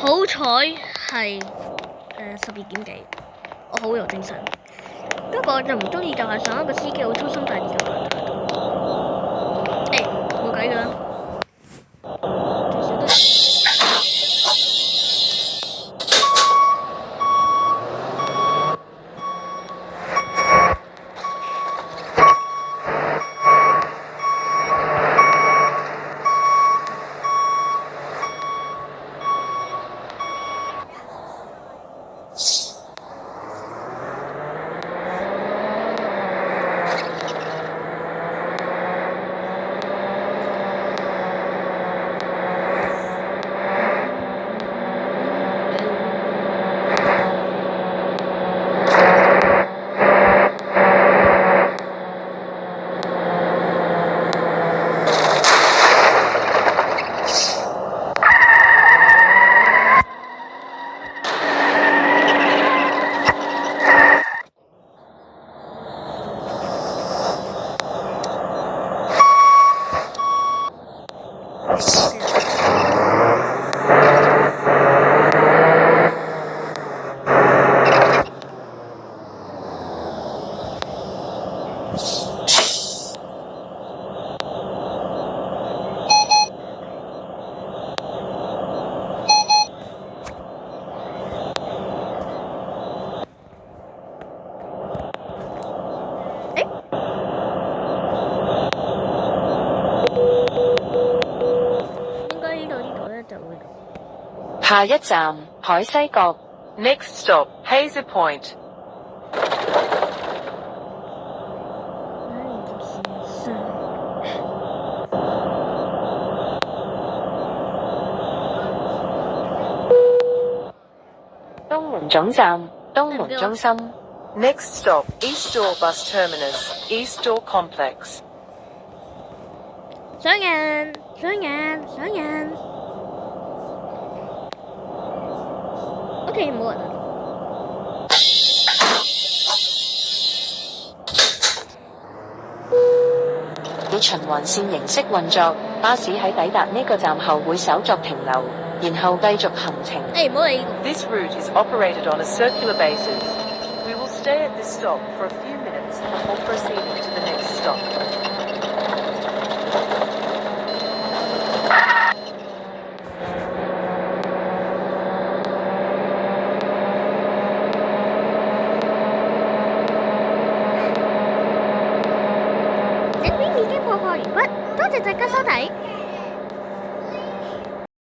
好彩係12點幾，我好有精神。不過我就唔中意就係上一個司機好粗心大意咁樣態度。冇計㗎啦，最少都下一站海西角 ，Next stop Hazel Point。東門總站，東門中心。Next stop East Door Bus Terminus, East Door Complex。上人。OK， 冇人啦。以循環線形式運作，巴士喺抵達呢個站後會稍作停留，然後繼續行程。唔好理呢個。This route is operated on a circular basis. We will stay at this stop for a few minutes before proceeding to the next stop. 影片已經播放完畢，多謝大家收睇。